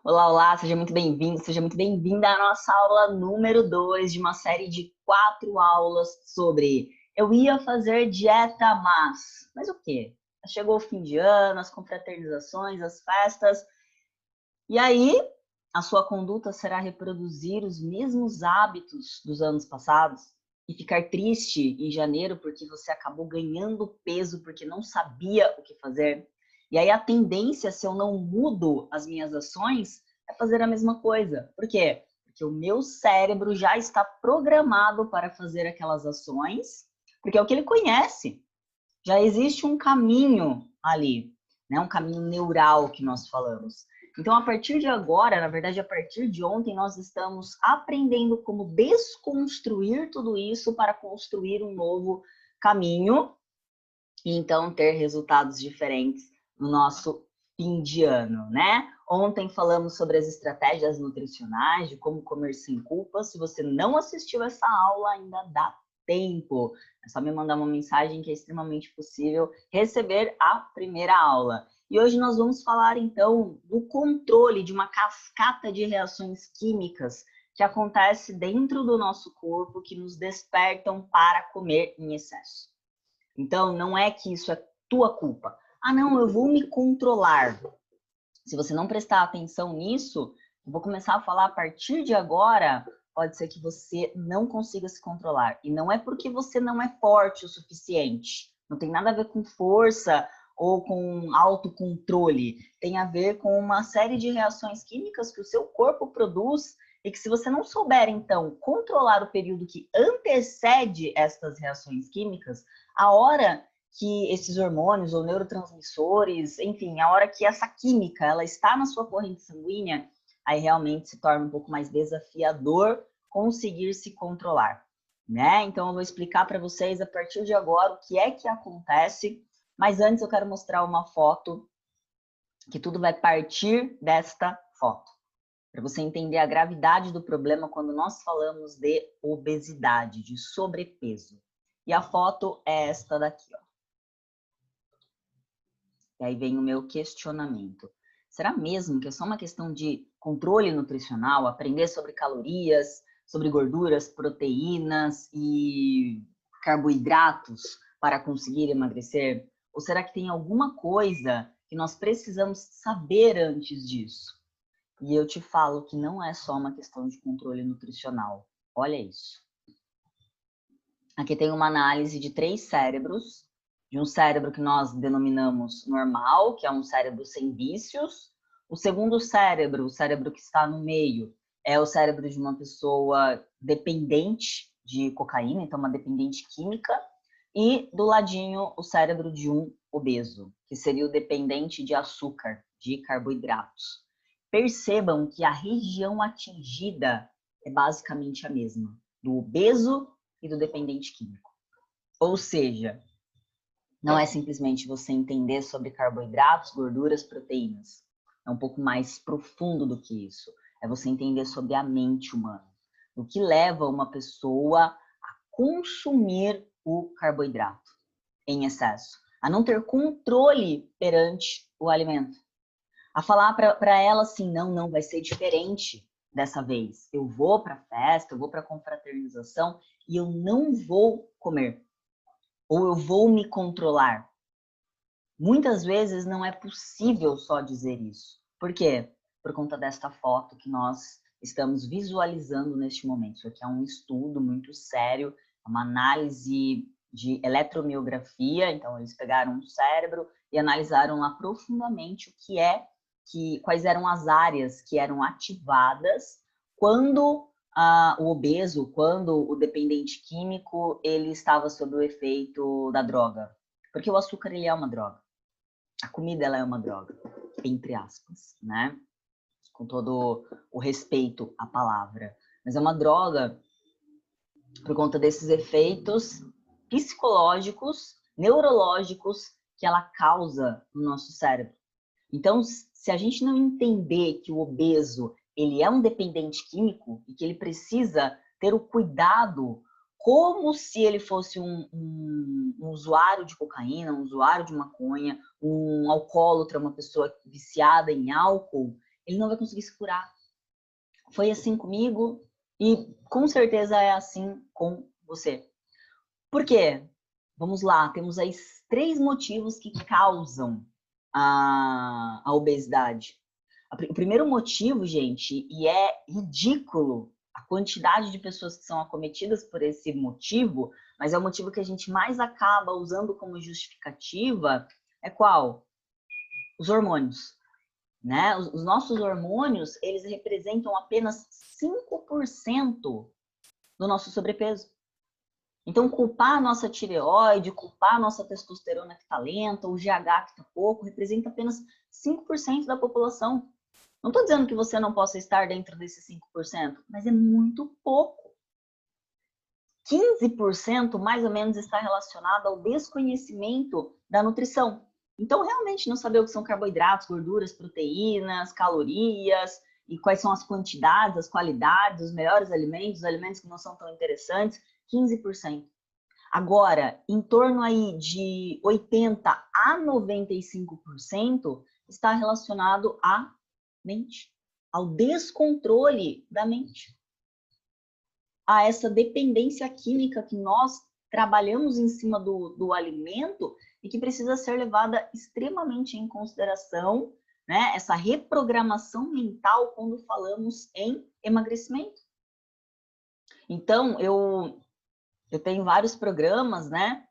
Olá, olá, seja muito bem-vindo, seja muito bem-vinda à nossa aula número 2 de uma série de 4 aulas sobre eu ia fazer dieta, mas o quê? Chegou o fim de ano, as confraternizações, as festas, e aí a sua conduta será reproduzir os mesmos hábitos dos anos passados e ficar triste em janeiro porque você acabou ganhando peso porque não sabia o que fazer. E aí a tendência, se eu não mudo as minhas ações, é fazer a mesma coisa. Por quê? Porque o meu cérebro já está programado para fazer aquelas ações, porque é o que ele conhece. Já existe um caminho ali, né? Um caminho neural que nós falamos. Então, a partir de agora, na verdade, a partir de ontem, nós estamos aprendendo como desconstruir tudo isso para construir um novo caminho e então ter resultados diferentes no nosso fim de ano, né? Ontem falamos sobre as estratégias nutricionais, de como comer sem culpa. Se você não assistiu essa aula, ainda dá tempo. É só me mandar uma mensagem que é extremamente possível receber a primeira aula. E hoje nós vamos falar, então, do controle de uma cascata de reações químicas que acontece dentro do nosso corpo que nos despertam para comer em excesso. Então, não é que isso é tua culpa. Ah, não, eu vou me controlar. Se você não prestar atenção nisso, eu vou começar a falar a partir de agora, pode ser que você não consiga se controlar. E não é porque você não é forte o suficiente. Não tem nada a ver com força ou com autocontrole. Tem a ver com uma série de reações químicas que o seu corpo produz e que se você não souber, então, controlar o período que antecede estas reações químicas, a hora que esses hormônios ou neurotransmissores, enfim, a hora que essa química ela está na sua corrente sanguínea, aí realmente se torna um pouco mais desafiador conseguir se controlar, né? Então eu vou explicar para vocês a partir de agora o que é que acontece, mas antes eu quero mostrar uma foto que tudo vai partir desta foto, para você entender a gravidade do problema quando nós falamos de obesidade, de sobrepeso. E a foto é esta daqui, ó. E aí vem o meu questionamento. Será mesmo que é só uma questão de controle nutricional, aprender sobre calorias, sobre gorduras, proteínas e carboidratos para conseguir emagrecer? Ou será que tem alguma coisa que nós precisamos saber antes disso? E eu te falo que não é só uma questão de controle nutricional. Olha isso. Aqui tem uma análise de 3 cérebros, de um cérebro que nós denominamos normal, que é um cérebro sem vícios. O segundo cérebro, o cérebro que está no meio, é o cérebro de uma pessoa dependente de cocaína, então uma dependente química. E do ladinho, o cérebro de um obeso, que seria o dependente de açúcar, de carboidratos. Percebam que a região atingida é basicamente a mesma, do obeso e do dependente químico. Ou seja, não é simplesmente você entender sobre carboidratos, gorduras, proteínas. É um pouco mais profundo do que isso. É você entender sobre a mente humana. O que leva uma pessoa a consumir o carboidrato em excesso. A não ter controle perante o alimento. A falar para ela assim, não, vai ser diferente dessa vez. Eu vou para a festa, eu vou para a confraternização e eu não vou comer. Ou eu vou me controlar. Muitas vezes não é possível só dizer isso. Por quê? Por conta desta foto que nós estamos visualizando neste momento. Isso aqui é um estudo muito sério, uma análise de eletromiografia. Então, eles pegaram um cérebro e analisaram lá profundamente quais eram as áreas que eram ativadas quando o obeso, quando o dependente químico, ele estava sob o efeito da droga. Porque o açúcar, ele é uma droga. A comida, ela é uma droga, entre aspas, né? Com todo o respeito à palavra. Mas é uma droga por conta desses efeitos psicológicos, neurológicos que ela causa no nosso cérebro. Então, se a gente não entender que o obeso ele é um dependente químico e que ele precisa ter o cuidado como se ele fosse um usuário de cocaína, um usuário de maconha, um alcoólatra, uma pessoa viciada em álcool, ele não vai conseguir se curar. Foi assim comigo e com certeza é assim com você. Por quê? Vamos lá, temos aí 3 motivos que causam a obesidade. O primeiro motivo, gente, e é ridículo a quantidade de pessoas que são acometidas por esse motivo, mas é o motivo que a gente mais acaba usando como justificativa, é qual? Os hormônios. Né? Os nossos hormônios, eles representam apenas 5% do nosso sobrepeso. Então, culpar a nossa tireoide, culpar a nossa testosterona que está lenta, o GH que está pouco, representa apenas 5% da população. Não estou dizendo que você não possa estar dentro desses 5%, mas é muito pouco. 15% mais ou menos está relacionado ao desconhecimento da nutrição. Então, realmente não saber o que são carboidratos, gorduras, proteínas, calorias e quais são as quantidades, as qualidades, os melhores alimentos, os alimentos que não são tão interessantes, 15%. Agora, em torno aí de 80% a 95% está relacionado à mente, ao descontrole da mente, a essa dependência química que nós trabalhamos em cima do alimento e que precisa ser levada extremamente em consideração, né? Essa reprogramação mental quando falamos em emagrecimento. Então, eu tenho vários programas, né?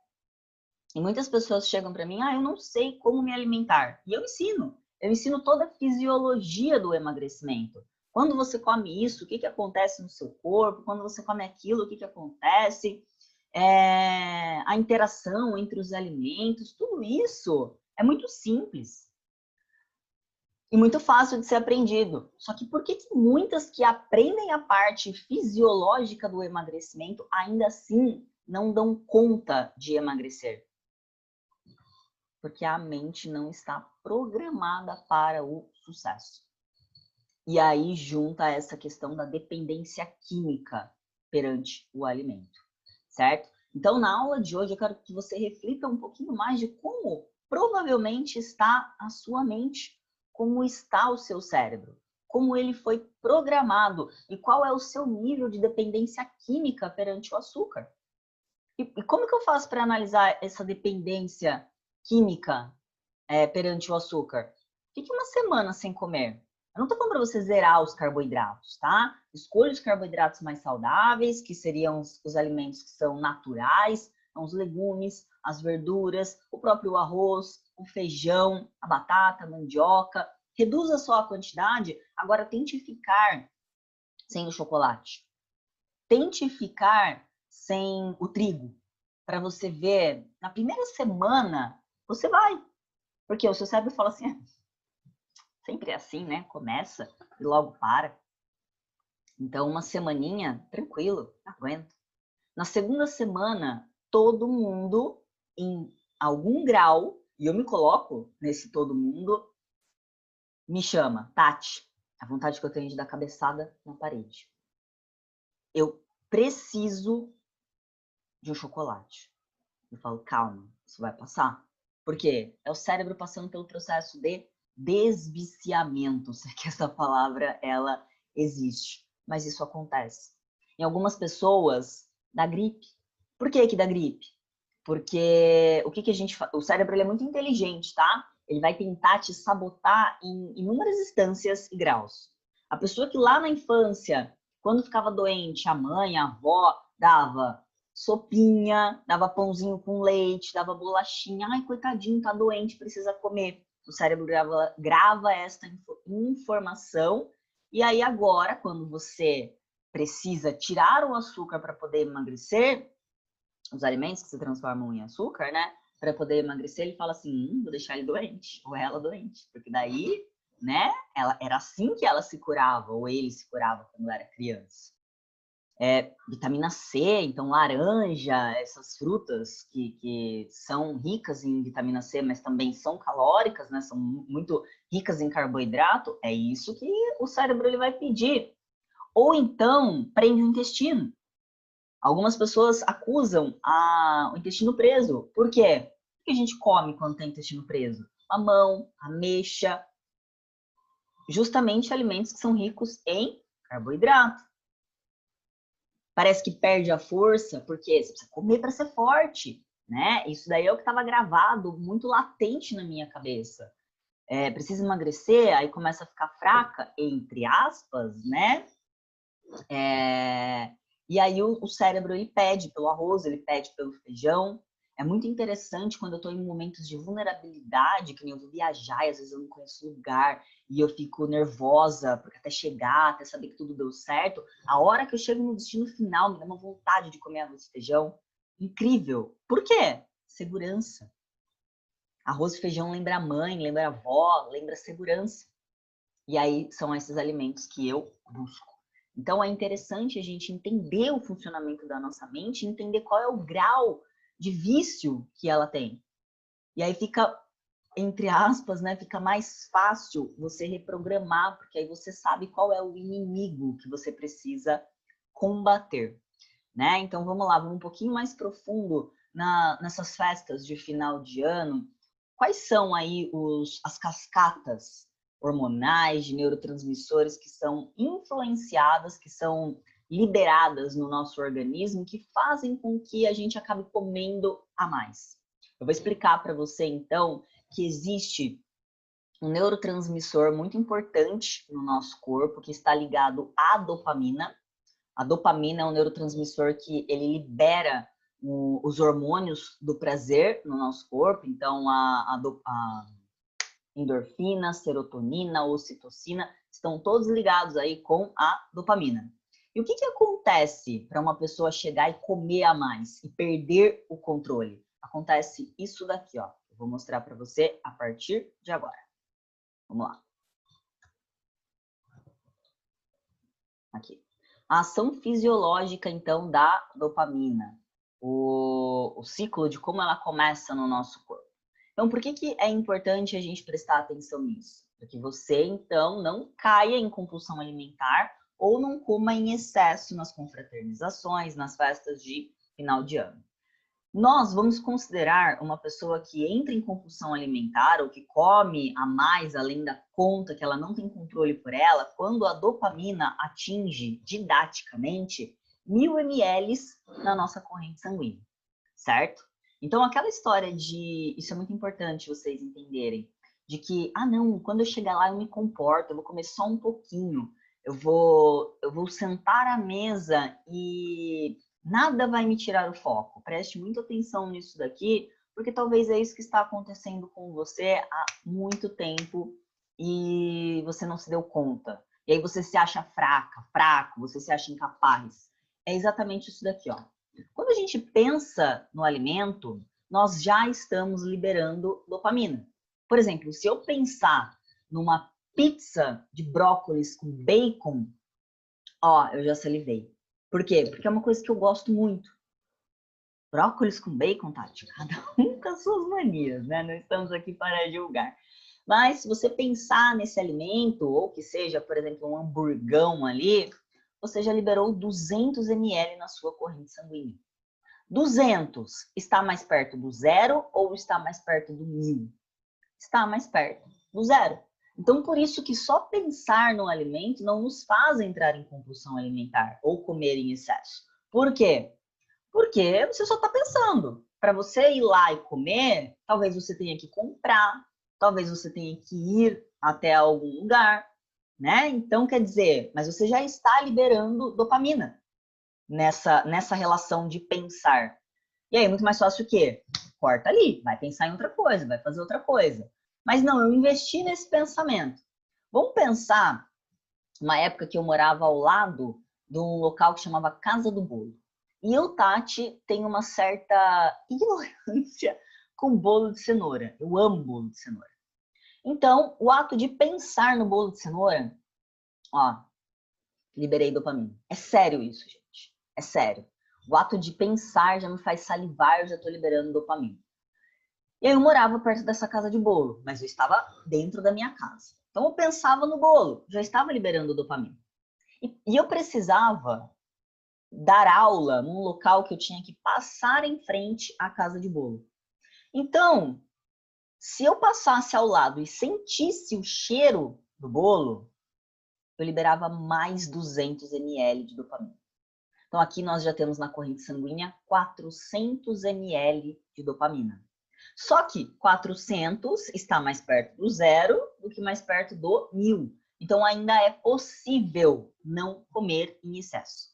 E muitas pessoas chegam para mim, eu não sei como me alimentar. E eu ensino toda a fisiologia do emagrecimento. Quando você come isso, o que acontece no seu corpo? Quando você come aquilo, o que acontece? A interação entre os alimentos, tudo isso é muito simples e muito fácil de ser aprendido. Só que por que muitas que aprendem a parte fisiológica do emagrecimento ainda assim não dão conta de emagrecer? Porque a mente não está programada para o sucesso. E aí junta essa questão da dependência química perante o alimento, certo? Então, na aula de hoje, eu quero que você reflita um pouquinho mais de como provavelmente está a sua mente, como está o seu cérebro, como ele foi programado e qual é o seu nível de dependência química perante o açúcar. E como que eu faço para analisar essa dependência química perante o açúcar? Fique uma semana sem comer. Eu não estou falando para você zerar os carboidratos, tá? Escolha os carboidratos mais saudáveis, que seriam os alimentos que são naturais, então os legumes, as verduras, o próprio arroz, o feijão, a batata, a mandioca. Reduza só a quantidade, agora tente ficar sem o chocolate. Tente ficar sem o trigo, para você ver, na primeira semana, você vai. Porque o seu cérebro fala assim, sempre é assim, né? Começa e logo para. Então, uma semaninha, tranquilo, aguento. Na segunda semana, todo mundo, em algum grau, e eu me coloco nesse todo mundo, me chama, Tati, a vontade que eu tenho de dar cabeçada na parede. Eu preciso de um chocolate. Eu falo, calma, isso vai passar. Por quê? É o cérebro passando pelo processo de desviciamento, se é que essa palavra ela existe. Mas isso acontece. Em algumas pessoas, dá gripe. Por que dá gripe? Porque o que a gente faz? O cérebro ele é muito inteligente, tá? Ele vai tentar te sabotar em inúmeras instâncias e graus. A pessoa que lá na infância, quando ficava doente, a mãe, a avó, dava sopinha, dava pãozinho com leite, dava bolachinha. Ai, coitadinho, tá doente, precisa comer. O cérebro grava esta informação. E aí agora, quando você precisa tirar o açúcar para poder emagrecer, os alimentos que se transformam em açúcar, né? Para poder emagrecer, ele fala assim, vou deixar ele doente, ou ela doente. Porque daí, né? Era assim que ela se curava, ou ele se curava quando era criança. Vitamina C, então laranja, essas frutas que são ricas em vitamina C, mas também são calóricas, né? São muito ricas em carboidrato, é isso que o cérebro ele vai pedir. Ou então, prende o intestino. Algumas pessoas acusam o intestino preso. Por quê? O que a gente come quando tem intestino preso? Mamão, ameixa. justamente alimentos que são ricos em carboidrato. Parece que perde a força, porque você precisa comer para ser forte, né? Isso daí é o que estava gravado, muito latente na minha cabeça. Precisa emagrecer, aí começa a ficar fraca, entre aspas, né? E aí o cérebro, ele pede pelo arroz, ele pede pelo feijão. É muito interessante quando eu estou em momentos de vulnerabilidade, que nem eu vou viajar e às vezes eu não conheço lugar e eu fico nervosa, porque até chegar, até saber que tudo deu certo, a hora que eu chego no destino final, me dá uma vontade de comer arroz e feijão. Incrível. Por quê? Segurança. Arroz e feijão lembra a mãe, lembra a avó, lembra a segurança. E aí são esses alimentos que eu busco. Então é interessante a gente entender o funcionamento da nossa mente, entender qual é o grau de vício que ela tem. E aí fica, entre aspas, né, fica mais fácil você reprogramar, porque aí você sabe qual é o inimigo que você precisa combater, né? Então vamos lá, vamos um pouquinho mais profundo nessas festas de final de ano. Quais são aí as cascatas hormonais, de neurotransmissores que são influenciadas, que são liberadas no nosso organismo, que fazem com que a gente acabe comendo a mais? Eu vou explicar para você, então, que existe um neurotransmissor muito importante no nosso corpo, que está ligado à dopamina. A dopamina é um neurotransmissor que ele libera os hormônios do prazer no nosso corpo, então a endorfina, serotonina, ocitocina, estão todos ligados aí com a dopamina. E o que acontece para uma pessoa chegar e comer a mais e perder o controle? Acontece isso daqui, ó. Eu vou mostrar para você a partir de agora. Vamos lá. Aqui. A ação fisiológica, então, da dopamina. O ciclo de como ela começa no nosso corpo. Então, por que é importante a gente prestar atenção nisso? Para que você, então, não caia em compulsão alimentar ou não coma em excesso nas confraternizações, nas festas de final de ano. Nós vamos considerar uma pessoa que entra em compulsão alimentar ou que come a mais além da conta, que ela não tem controle por ela, quando a dopamina atinge didaticamente 1000 ml na nossa corrente sanguínea, certo? Então, aquela história de... Isso é muito importante vocês entenderem. De que, não, quando eu chegar lá eu me comporto, eu vou comer só um pouquinho. Eu vou sentar à mesa e nada vai me tirar o foco. Preste muita atenção nisso daqui, porque talvez é isso que está acontecendo com você há muito tempo e você não se deu conta. E aí você se acha fraco, você se acha incapaz. É exatamente isso daqui, ó. Quando a gente pensa no alimento, nós já estamos liberando dopamina. Por exemplo, se eu pensar numa pizza de brócolis com bacon, ó, eu já salivei. Por quê? Porque é uma coisa que eu gosto muito. Brócolis com bacon, Tati, cada um com as suas manias, né? Não estamos aqui para julgar. Mas se você pensar nesse alimento, ou que seja, por exemplo, um hamburgão ali, você já liberou 200 ml na sua corrente sanguínea. 200 está mais perto do zero ou está mais perto do 1000? Está mais perto do zero. Então, por isso que só pensar no alimento não nos faz entrar em compulsão alimentar ou comer em excesso. Por quê? Porque você só está pensando. Para você ir lá e comer, talvez você tenha que comprar, talvez você tenha que ir até algum lugar, né? Então, quer dizer, mas você já está liberando dopamina nessa relação de pensar. E aí, muito mais fácil o quê? Corta ali, vai pensar em outra coisa, vai fazer outra coisa. Mas não, eu investi nesse pensamento. Vamos pensar uma época que eu morava ao lado de um local que chamava Casa do Bolo. E eu, Tati, tenho uma certa ignorância com bolo de cenoura. Eu amo bolo de cenoura. Então, o ato de pensar no bolo de cenoura, ó, liberei dopamina. É sério isso, gente. É sério. O ato de pensar já me faz salivar, eu já estou liberando dopamina. E aí eu morava perto dessa casa de bolo, mas eu estava dentro da minha casa. Então eu pensava no bolo, já estava liberando dopamina. E eu precisava dar aula num local que eu tinha que passar em frente à casa de bolo. Então, se eu passasse ao lado e sentisse o cheiro do bolo, eu liberava mais 200 ml de dopamina. Então, aqui nós já temos na corrente sanguínea 400 ml de dopamina. Só que 400 está mais perto do zero do que mais perto do 1000. Então, ainda é possível não comer em excesso,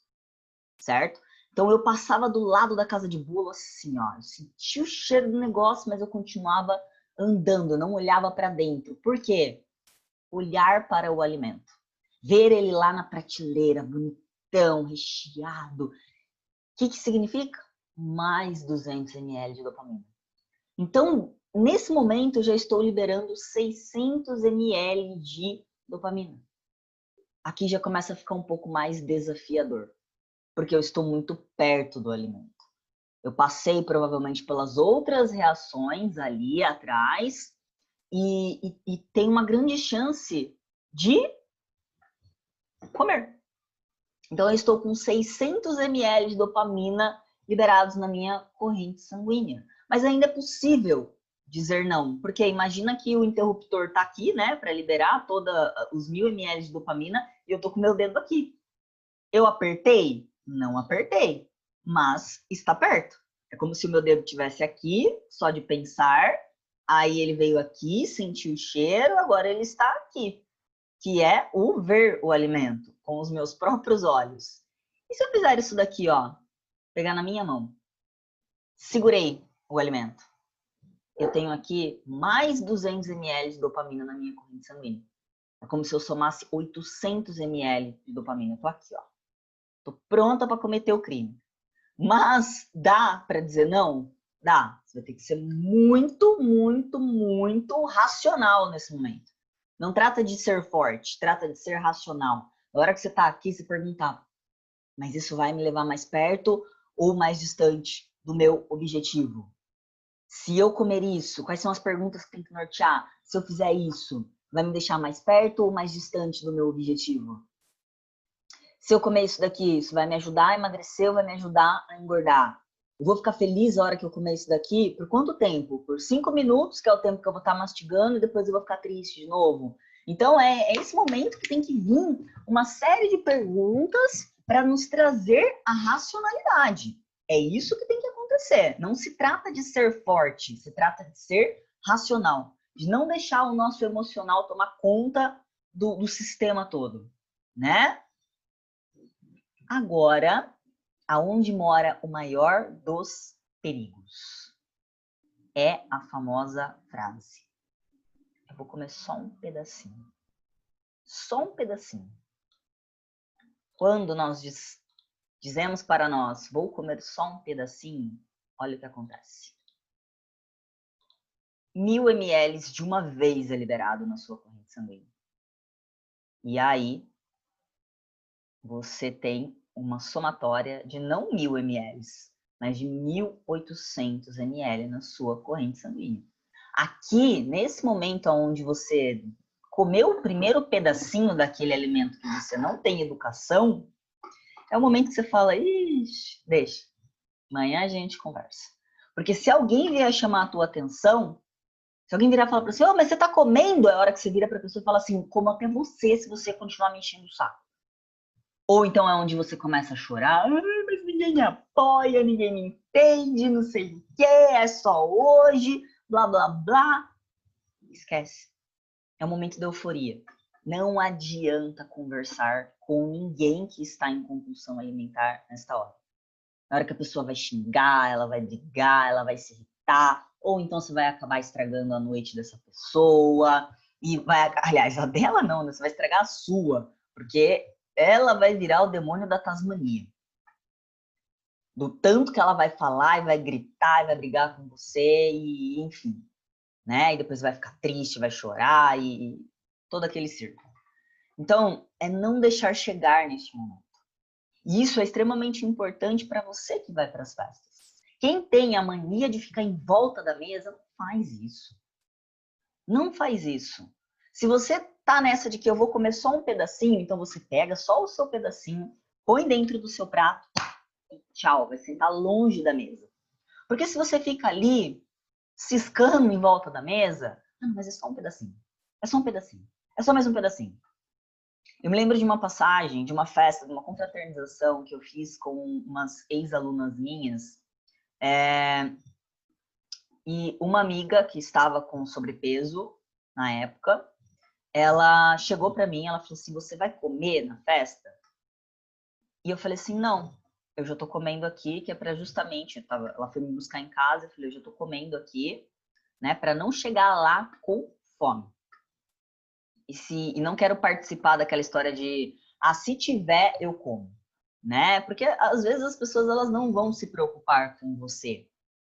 certo? Então, eu passava do lado da casa de bolo assim, ó. Eu sentia o cheiro do negócio, mas eu continuava andando, não olhava para dentro. Por quê? Olhar para o alimento. Ver ele lá na prateleira, bonitão, recheado. O que significa? Mais 200 ml de dopamina. Então, nesse momento, eu já estou liberando 600 ml de dopamina. Aqui já começa a ficar um pouco mais desafiador, porque eu estou muito perto do alimento. Eu passei provavelmente pelas outras reações ali atrás e tem uma grande chance de comer. Então, eu estou com 600 ml de dopamina liberados na minha corrente sanguínea. Mas ainda é possível dizer não, porque imagina que o interruptor está aqui, né, para liberar todos os 1000 ml de dopamina e eu estou com meu dedo aqui. Eu apertei? Não apertei, mas está perto. É como se o meu dedo estivesse aqui, só de pensar, aí ele veio aqui, sentiu o cheiro, agora ele está aqui, que é o ver o alimento com os meus próprios olhos. E se eu fizer isso daqui, ó, pegar na minha mão, segurei o alimento, eu tenho aqui mais 200 ml de dopamina na minha corrente sanguínea. É como se eu somasse 800 ml de dopamina. Eu tô aqui, ó. Tô pronta para cometer o crime. Mas dá para dizer não? Dá. Você vai ter que ser muito, muito, muito racional nesse momento. Não trata de ser forte, trata de ser racional. Na hora que você tá aqui, se perguntar, mas isso vai me levar mais perto ou mais distante do meu objetivo? Se eu comer isso, quais são as perguntas que tem que nortear? Se eu fizer isso, vai me deixar mais perto ou mais distante do meu objetivo? Se eu comer isso daqui, isso vai me ajudar a emagrecer ou vai me ajudar a engordar? Eu vou ficar feliz a hora que eu comer isso daqui? Por quanto tempo? Por 5 minutos, que é o tempo que eu vou estar mastigando, e depois eu vou ficar triste de novo. Então, é esse momento que tem que vir uma série de perguntas para nos trazer a racionalidade. É isso que tem que acontecer. Não se trata de ser forte, se trata de ser racional. De não deixar o nosso emocional tomar conta do sistema todo, né? Agora, aonde mora o maior dos perigos? É a famosa frase. Eu vou comer só um pedacinho. Só um pedacinho. Quando nós dizemos para nós, vou comer só um pedacinho, olha o que acontece. 1000 ml de uma vez é liberado na sua corrente sanguínea. E aí, você tem uma somatória de não 1000 ml, mas de 1800 ml na sua corrente sanguínea. Aqui, nesse momento onde você comeu o primeiro pedacinho daquele alimento que você não tem educação, é o momento que você fala, ixi, deixa, amanhã a gente conversa. Porque se alguém vier chamar a tua atenção, se alguém virar e falar para você, mas você tá comendo, é a hora que você vira para a pessoa e fala assim, como até você se você continuar me enchendo o saco. Ou então é onde você começa a chorar, mas ninguém me apoia, ninguém me entende, não sei o que, é só hoje, blá, blá, blá. Esquece. É um momento de euforia. Não adianta conversar com ninguém que está em compulsão alimentar nesta hora. Na hora que a pessoa vai xingar, ela vai brigar, ela vai se irritar, ou então você vai acabar estragando a noite dessa pessoa, e vai, aliás, a dela não, né? Você vai estragar a sua, porque ela vai virar o demônio da Tasmania. Do tanto que ela vai falar e vai gritar e vai brigar com você, e enfim, né? E depois vai ficar triste, vai chorar e todo aquele circo. Então, é não deixar chegar neste momento. E isso é extremamente importante para você que vai para as festas. Quem tem a mania de ficar em volta da mesa, não faz isso. Não faz isso. Se você tá nessa de que eu vou comer só um pedacinho, então você pega só o seu pedacinho, põe dentro do seu prato e tchau, vai sentar longe da mesa. Porque se você fica ali ciscando em volta da mesa, não, mas é só um pedacinho. É só um pedacinho. É só mais um pedacinho. Eu me lembro de uma passagem, de uma festa, de uma confraternização que eu fiz com umas ex-alunas minhas. E uma amiga que estava com sobrepeso na época, ela chegou para mim, ela falou assim, você vai comer na festa? E eu falei assim, não, eu já tô comendo aqui, que é para justamente, ela foi me buscar em casa, eu falei, eu já tô comendo aqui, né, para não chegar lá com fome. E não quero participar daquela história de, se tiver, eu como, né? Porque às vezes as pessoas elas não vão se preocupar com você,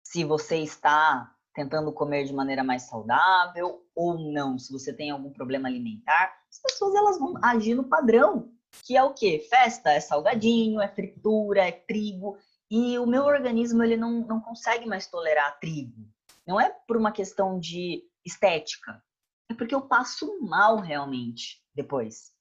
se você está tentando comer de maneira mais saudável ou não, se você tem algum problema alimentar, as pessoas elas vão agir no padrão, que é o quê? Festa, é salgadinho, é fritura, é trigo, e o meu organismo ele não consegue mais tolerar trigo. Não é por uma questão de estética, é porque eu passo mal realmente depois.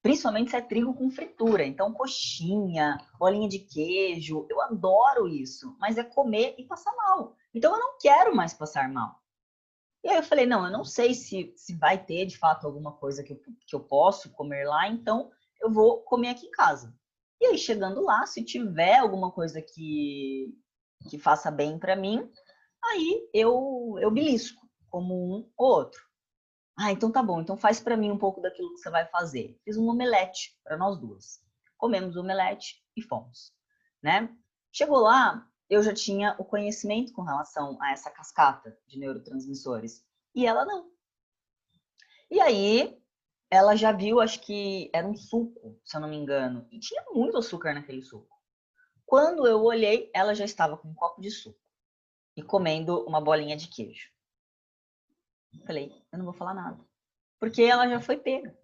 Principalmente se é trigo com fritura. Então, coxinha, bolinha de queijo, eu adoro isso. Mas é comer e passar mal. Então, eu não quero mais passar mal. E aí eu falei, não, eu não sei se vai ter, de fato, alguma coisa que eu posso comer lá. Então, eu vou comer aqui em casa. E aí, chegando lá, se tiver alguma coisa que faça bem para mim, aí eu belisco, como um ou outro. Então tá bom. Então faz para mim um pouco daquilo que você vai fazer. Fiz um omelete para nós duas. Comemos o omelete e fomos, né? Chegou lá, eu já tinha o conhecimento com relação a essa cascata de neurotransmissores e ela não. E aí ela já viu, acho que era um suco, se eu não me engano, e tinha muito açúcar naquele suco. Quando eu olhei, ela já estava com um copo de suco e comendo uma bolinha de queijo. Falei, eu não vou falar nada. Porque ela já foi pega.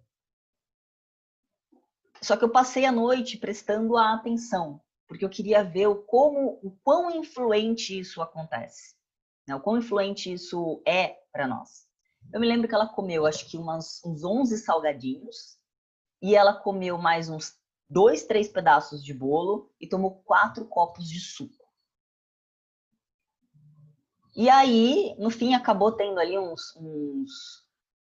Só que eu passei a noite prestando a atenção, porque eu queria ver o quão influente isso acontece, né? O quão influente isso é para nós. Eu me lembro que ela comeu, acho que uns 11 salgadinhos, e ela comeu mais uns 2, 3 pedaços de bolo e tomou 4 copos de suco. E aí, no fim, acabou tendo ali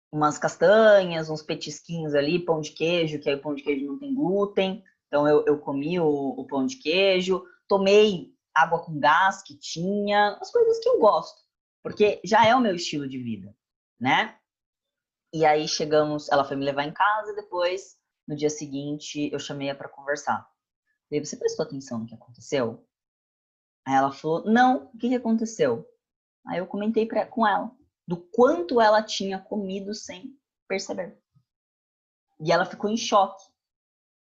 umas castanhas, uns petisquinhos ali, pão de queijo, que aí o pão de queijo não tem glúten. Então eu comi o pão de queijo, tomei água com gás que tinha, as coisas que eu gosto, porque já é o meu estilo de vida, né? E aí chegamos, ela foi me levar em casa e depois, no dia seguinte, eu chamei ela para conversar. E aí, você prestou atenção no que aconteceu? Aí ela falou, não, o que aconteceu? Aí eu comentei com ela do quanto ela tinha comido sem perceber. E ela ficou em choque.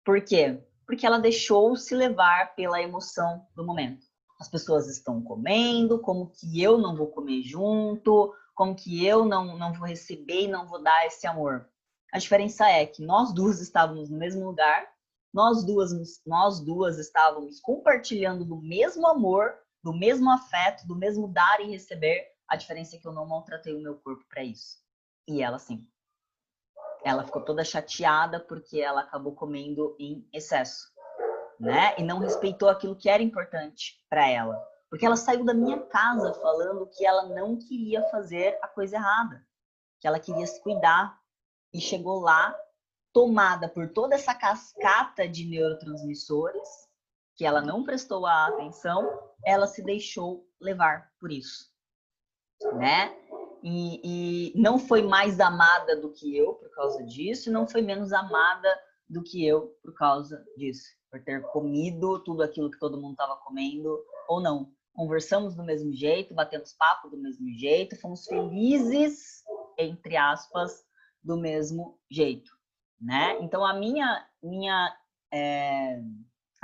Por quê? Porque ela deixou-se levar pela emoção do momento. As pessoas estão comendo, como que eu não vou comer junto, como que eu não vou receber e não vou dar esse amor. A diferença é que nós duas estávamos no mesmo lugar, nós duas estávamos compartilhando do mesmo amor, do mesmo afeto, do mesmo dar e receber. A diferença é que eu não maltratei o meu corpo para isso. E ela sim. Ela ficou toda chateada porque ela acabou comendo em excesso, né? E não respeitou aquilo que era importante para ela. Porque ela saiu da minha casa falando que ela não queria fazer a coisa errada, que ela queria se cuidar. E chegou lá, tomada por toda essa cascata de neurotransmissores, que ela não prestou a atenção, ela se deixou levar por isso, né? E não foi mais amada do que eu por causa disso, e não foi menos amada do que eu por causa disso, por ter comido tudo aquilo que todo mundo estava comendo ou não. Conversamos do mesmo jeito, batemos papo do mesmo jeito, fomos felizes, entre aspas, do mesmo jeito, né? Então a minha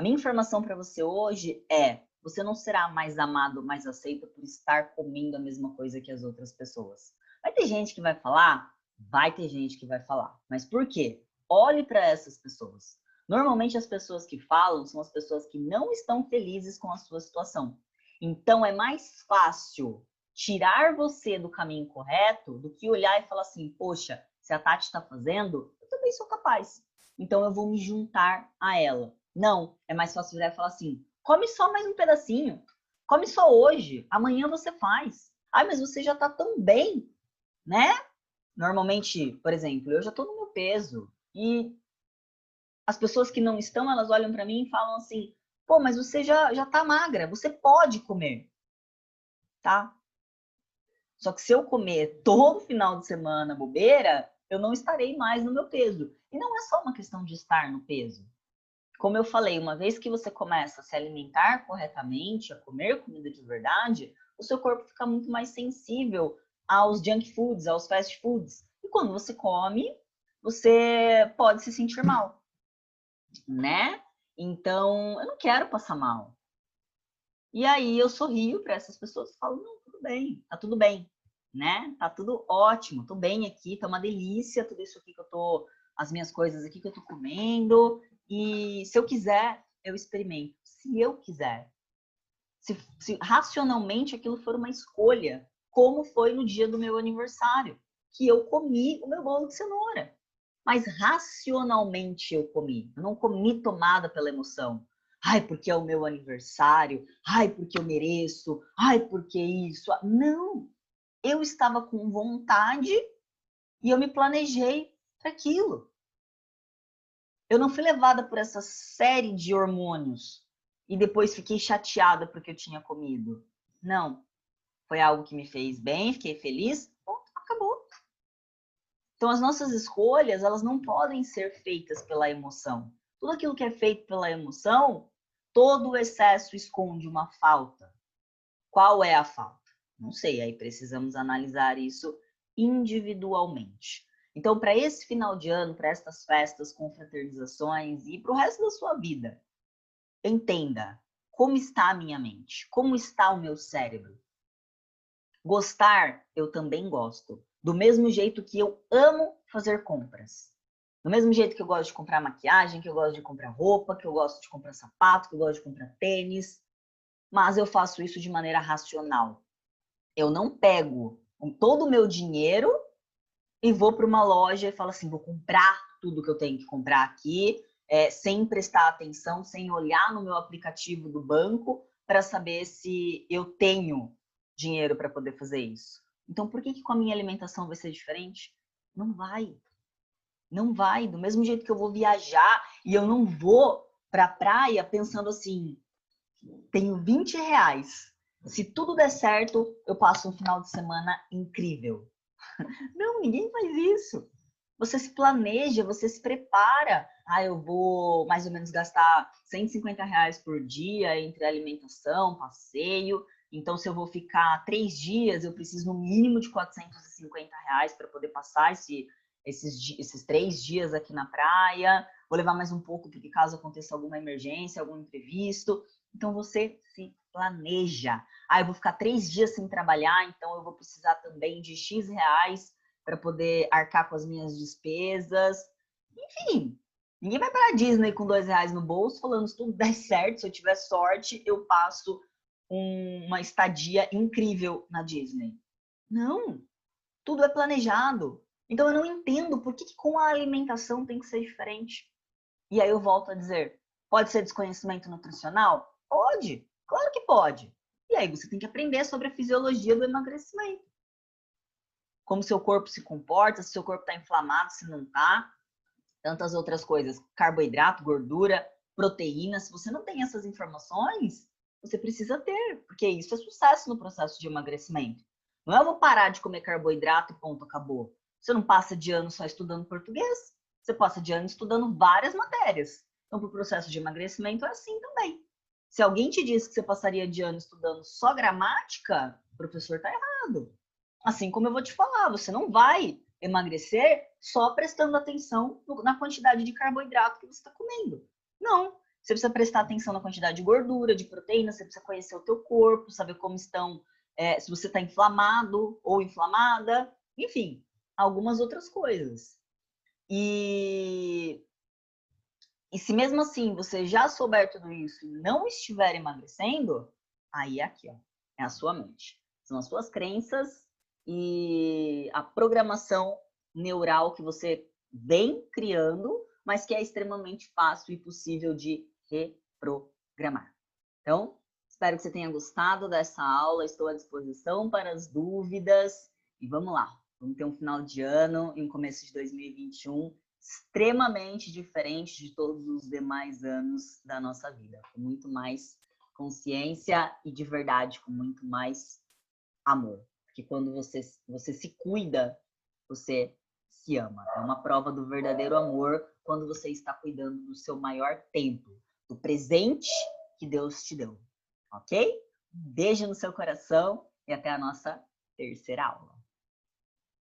informação para você hoje é: você não será mais amado, mais aceito por estar comendo a mesma coisa que as outras pessoas. Vai ter gente que vai falar? Vai ter gente que vai falar. Mas por quê? Olhe para essas pessoas. Normalmente as pessoas que falam são as pessoas que não estão felizes com a sua situação. Então é mais fácil tirar você do caminho correto do que olhar e falar assim: poxa, se a Tati está fazendo, eu também sou capaz. Então eu vou me juntar a ela. Não, é mais fácil virar e falar assim: come só mais um pedacinho, come só hoje, amanhã você faz. Ai, mas você já tá tão bem, né? Normalmente, por exemplo, eu já estou no meu peso e as pessoas que não estão, elas olham para mim e falam assim, pô, mas você já tá magra, você pode comer, tá? Só que se eu comer todo final de semana bobeira, eu não estarei mais no meu peso. E não é só uma questão de estar no peso. Como eu falei, uma vez que você começa a se alimentar corretamente, a comer comida de verdade, o seu corpo fica muito mais sensível aos junk foods, aos fast foods. E quando você come, você pode se sentir mal, né? Então, eu não quero passar mal. E aí eu sorrio para essas pessoas e falo, não, tudo bem, né? Tá tudo ótimo, tô bem aqui, tá uma delícia tudo isso aqui que eu tô, as minhas coisas aqui que eu tô comendo. E se eu quiser, eu experimento. Se eu quiser. Se racionalmente aquilo for uma escolha, como foi no dia do meu aniversário, que eu comi o meu bolo de cenoura. Mas racionalmente eu comi. Eu não comi tomada pela emoção. Ai, porque é o meu aniversário. Ai, porque eu mereço. Ai, porque isso. Não. Eu estava com vontade e eu me planejei para aquilo. Eu não fui levada por essa série de hormônios e depois fiquei chateada porque eu tinha comido. Não. Foi algo que me fez bem, fiquei feliz. Ponto, acabou. Então, as nossas escolhas, elas não podem ser feitas pela emoção. Tudo aquilo que é feito pela emoção, todo o excesso esconde uma falta. Qual é a falta? Não sei, aí precisamos analisar isso individualmente. Então, para esse final de ano, para estas festas, confraternizações e para o resto da sua vida, entenda como está a minha mente, como está o meu cérebro. Gostar, eu também gosto. Do mesmo jeito que eu amo fazer compras. Do mesmo jeito que eu gosto de comprar maquiagem, que eu gosto de comprar roupa, que eu gosto de comprar sapato, que eu gosto de comprar tênis. Mas eu faço isso de maneira racional. Eu não pego todo o meu dinheiro e vou para uma loja e falo assim, vou comprar tudo que eu tenho que comprar aqui, sem prestar atenção, sem olhar no meu aplicativo do banco para saber se eu tenho dinheiro para poder fazer isso. Então, por que com a minha alimentação vai ser diferente? Não vai. Não vai. Do mesmo jeito que eu vou viajar e eu não vou para a praia pensando assim, tenho 20 reais. Se tudo der certo, eu passo um final de semana incrível. Não, ninguém faz isso. Você se planeja, você se prepara. Ah, eu vou mais ou menos gastar 150 reais por dia entre alimentação, passeio. Então, se eu vou ficar 3 dias, eu preciso no mínimo de 450 reais para poder passar esses 3 dias aqui na praia. Vou levar mais um pouco, porque caso aconteça alguma emergência, algum imprevisto. Então, você se planeja. Ah, eu vou ficar 3 dias sem trabalhar, então eu vou precisar também de X reais para poder arcar com as minhas despesas. Enfim, ninguém vai para a Disney com 2 reais no bolso falando se tudo der certo, se eu tiver sorte, eu passo uma estadia incrível na Disney. Não, tudo é planejado. Então eu não entendo por que com a alimentação tem que ser diferente. E aí eu volto a dizer, pode ser desconhecimento nutricional? Pode, claro que pode. E aí você tem que aprender sobre a fisiologia do emagrecimento. Como seu corpo se comporta, se seu corpo está inflamado, se não está, tantas outras coisas, carboidrato, gordura, proteína. Se você não tem essas informações, você precisa ter, porque isso é sucesso no processo de emagrecimento. Não é eu vou parar de comer carboidrato e ponto, acabou. Você não passa de ano só estudando português, você passa de ano estudando várias matérias. Então, para o processo de emagrecimento é assim também. Se alguém te disse que você passaria de ano estudando só gramática, o professor está errado. Assim como eu vou te falar, você não vai emagrecer só prestando atenção na quantidade de carboidrato que você está comendo. Não. Você precisa prestar atenção na quantidade de gordura, de proteína, você precisa conhecer o teu corpo, saber como estão, se você está inflamado ou inflamada, enfim, algumas outras coisas. E se mesmo assim você já souber tudo isso e não estiver emagrecendo, aí é aqui, ó, é a sua mente. São as suas crenças e a programação neural que você vem criando, mas que é extremamente fácil e possível de reprogramar. Então, espero que você tenha gostado dessa aula, estou à disposição para as dúvidas e vamos lá. Vamos ter um final de ano e um começo de 2021 extremamente diferente de todos os demais anos da nossa vida, com muito mais consciência e de verdade, com muito mais amor. Porque quando você se cuida, você se ama. É uma prova do verdadeiro amor quando você está cuidando do seu maior templo, do presente que Deus te deu. Ok? Um beijo no seu coração e até a nossa terceira aula.